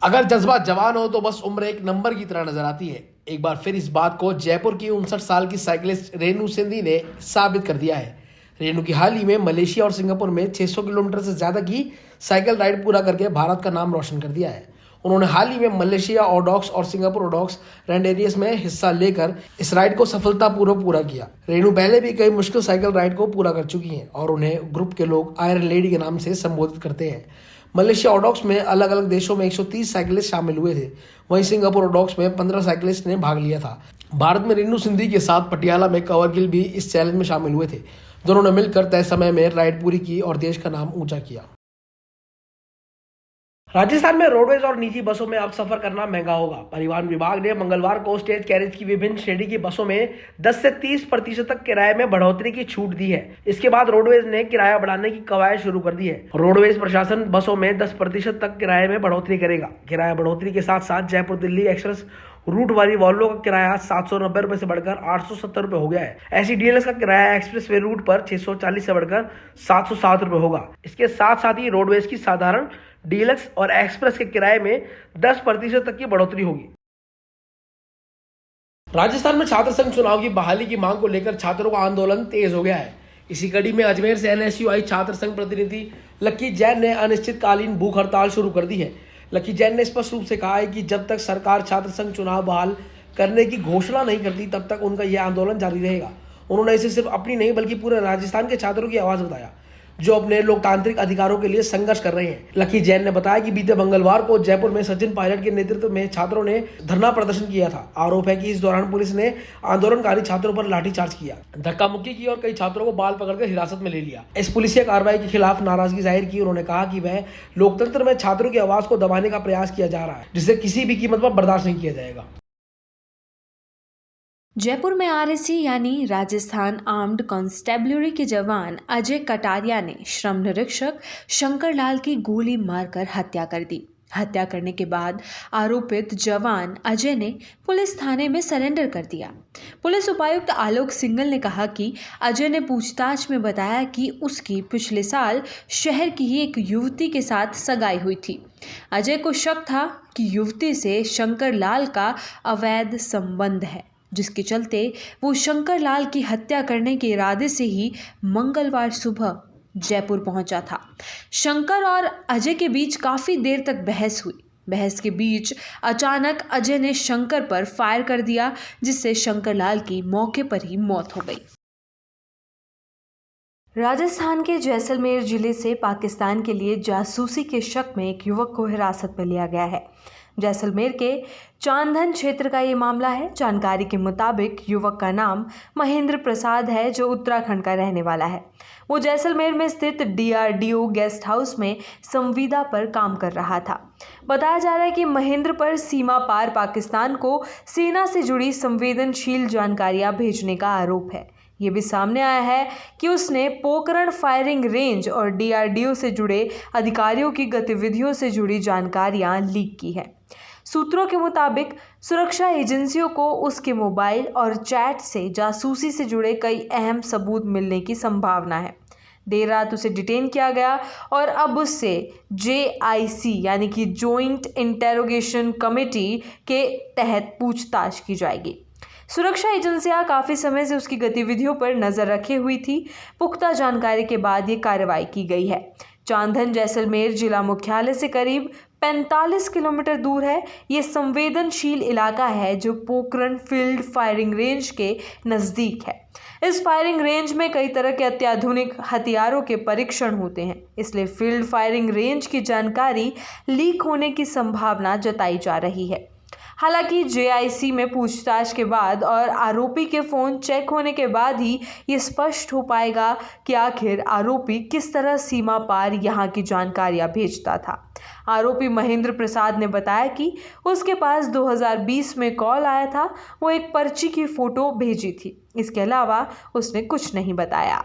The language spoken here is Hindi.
अगर जज्बा जवान हो तो बस उम्र एक नंबर की तरह नजर आती है। एक बार फिर इस बात को जयपुर की 59 साल की साइकिलिस्ट रेणु सिंधी ने साबित कर दिया है। रेणु की हाल ही में मलेशिया और सिंगापुर में 600 किलोमीटर से ज्यादा की साइकिल राइड पूरा करके भारत का नाम रोशन कर दिया है। उन्होंने हाल ही में मलेशिया ओडॉक्स और सिंगापुर ओडॉक्स रेंडेरियस में हिस्सा लेकर इस राइड को सफलतापूर्वक पूरा किया। रेणु पहले भी कई मुश्किल साइकिल राइड को पूरा कर चुकी हैं और उन्हें ग्रुप के लोग आयरन लेडी के नाम से संबोधित करते हैं। मलेशिया ओडॉक्स में अलग अलग देशों में 130 साइकिलिस्ट शामिल हुए थे। वहीं सिंगापुर ओडॉक्स में 15 साइकिलिस्ट ने भाग लिया था। भारत में रेणु सिंधी के साथ पटियाला में कंवर गिल भी इस चैलेंज में शामिल हुए थे। दोनों ने मिलकर तय समय में राइड पूरी की और देश का नाम ऊंचा किया। राजस्थान में रोडवेज और निजी बसों में अब सफर करना महंगा होगा। परिवहन विभाग ने मंगलवार को स्टेज कैरेज की विभिन्न श्रेणी की बसों में 10 से 30% तक किराए में बढ़ोतरी की छूट दी है। इसके बाद रोडवेज ने किराया बढ़ाने की कवायद शुरू कर दी है। रोडवेज प्रशासन बसों में 10% तक किराए में बढ़ोतरी करेगा। किराया बढ़ोतरी के साथ साथ जयपुर दिल्ली एक्सप्रेस रूट वाली वॉल्वो का किराया 790 रुपए से बढ़कर 870 रुपए हो गया है। ऐसी डीएलएक्स का किराया एक्सप्रेस वे रूट पर 640 से बढ़कर 707 रुपए होगा। इसके साथ साथ ही रोडवेज की साधारण डीलक्स और एक्सप्रेस के किराए में 10% तक की बढ़ोतरी होगी। राजस्थान में छात्र संघ चुनाव की बहाली की मांग को लेकर छात्रों का आंदोलन तेज हो गया है। इसी कड़ी में अजमेर से एनएसयूआई छात्र संघ प्रतिनिधि लक्की जैन ने अनिश्चितकालीन भूख हड़ताल शुरू कर दी है। लक्की जैन ने स्पष्ट रूप से कहा है कि जब तक सरकार छात्र संघ चुनाव बहाल करने की घोषणा नहीं करती तब तक उनका यह आंदोलन जारी रहेगा। उन्होंने इसे सिर्फ अपनी नहीं बल्कि पूरे राजस्थान के छात्रों की आवाज बताया जो अपने लोकतांत्रिक अधिकारों के लिए संघर्ष कर रहे हैं। लक्की जैन ने बताया कि बीते मंगलवार को जयपुर में सचिन पायलट के नेतृत्व में छात्रों ने धरना प्रदर्शन किया था। आरोप है कि इस दौरान पुलिस ने आंदोलनकारी छात्रों पर लाठीचार्ज किया, धक्का मुक्की की और कई छात्रों को बाल पकड़कर हिरासत में ले लिया। इस पुलिसिया कार्रवाई के खिलाफ नाराजगी जाहिर की। उन्होंने कहा कि वह लोकतंत्र में छात्रों की आवाज को दबाने का प्रयास किया जा रहा है जिसे किसी भी कीमत पर बर्दाश्त नहीं किया जाएगा। जयपुर में आरएसी यानी राजस्थान आर्म्ड कांस्टेबलरी के जवान अजय कटारिया ने श्रम निरीक्षक शंकर लाल की गोली मारकर हत्या कर दी। हत्या करने के बाद आरोपित जवान अजय ने पुलिस थाने में सरेंडर कर दिया। पुलिस उपायुक्त आलोक सिंघल ने कहा कि अजय ने पूछताछ में बताया कि उसकी पिछले साल शहर की ही एक युवती के साथ सगाई हुई थी। अजय को शक था कि युवती से शंकर लाल का अवैध संबंध है, जिसके चलते वो शंकर लाल की हत्या करने के इरादे से ही मंगलवार सुबह जयपुर पहुंचा था। शंकर और अजय के बीच काफी देर तक बहस हुई। बहस के बीच अचानक अजय ने शंकर पर फायर कर दिया, जिससे शंकर लाल की मौके पर ही मौत हो गई। राजस्थान के जैसलमेर जिले से पाकिस्तान के लिए जासूसी के शक में एक युवक को हिरासत में लिया गया है। जैसलमेर के चांदन क्षेत्र का ये मामला है। जानकारी के मुताबिक युवक का नाम महेंद्र प्रसाद है, जो उत्तराखंड का रहने वाला है। वो जैसलमेर में स्थित डीआरडीओ गेस्ट हाउस में संविदा पर काम कर रहा था। बताया जा रहा है कि महेंद्र पर सीमा पार पाकिस्तान को सेना से जुड़ी संवेदनशील जानकारियां भेजने का आरोप है। ये भी सामने आया है कि उसने पोखरण फायरिंग रेंज और डीआरडीओ से जुड़े अधिकारियों की गतिविधियों से जुड़ी जानकारियां लीक की है। सूत्रों के मुताबिक सुरक्षा एजेंसियों को उसके मोबाइल और चैट से जासूसी से जुड़े कई अहम सबूत मिलने की संभावना है। देर रात उसे डिटेन किया गया और अब उससे JIC यानी कि जॉइंट इंटेरोगेशन कमेटी के तहत पूछताछ की जाएगी। सुरक्षा एजेंसियां काफ़ी समय से उसकी गतिविधियों पर नज़र रखे हुई थी। पुख्ता जानकारी के बाद ये कार्रवाई की गई है। चांदन जैसलमेर जिला मुख्यालय से करीब 45 किलोमीटर दूर है। ये संवेदनशील इलाका है जो पोखरण फील्ड फायरिंग रेंज के नज़दीक है। इस फायरिंग रेंज में कई तरह के अत्याधुनिक हथियारों के परीक्षण होते हैं, इसलिए फील्ड फायरिंग रेंज की जानकारी लीक होने की संभावना जताई जा रही है। हालांकि JIC में पूछताछ के बाद और आरोपी के फ़ोन चेक होने के बाद ही ये स्पष्ट हो पाएगा कि आखिर आरोपी किस तरह सीमा पार यहाँ की जानकारियाँ भेजता था। आरोपी महेंद्र प्रसाद ने बताया कि उसके पास 2020 में कॉल आया था। वो एक पर्ची की फ़ोटो भेजी थी। इसके अलावा उसने कुछ नहीं बताया।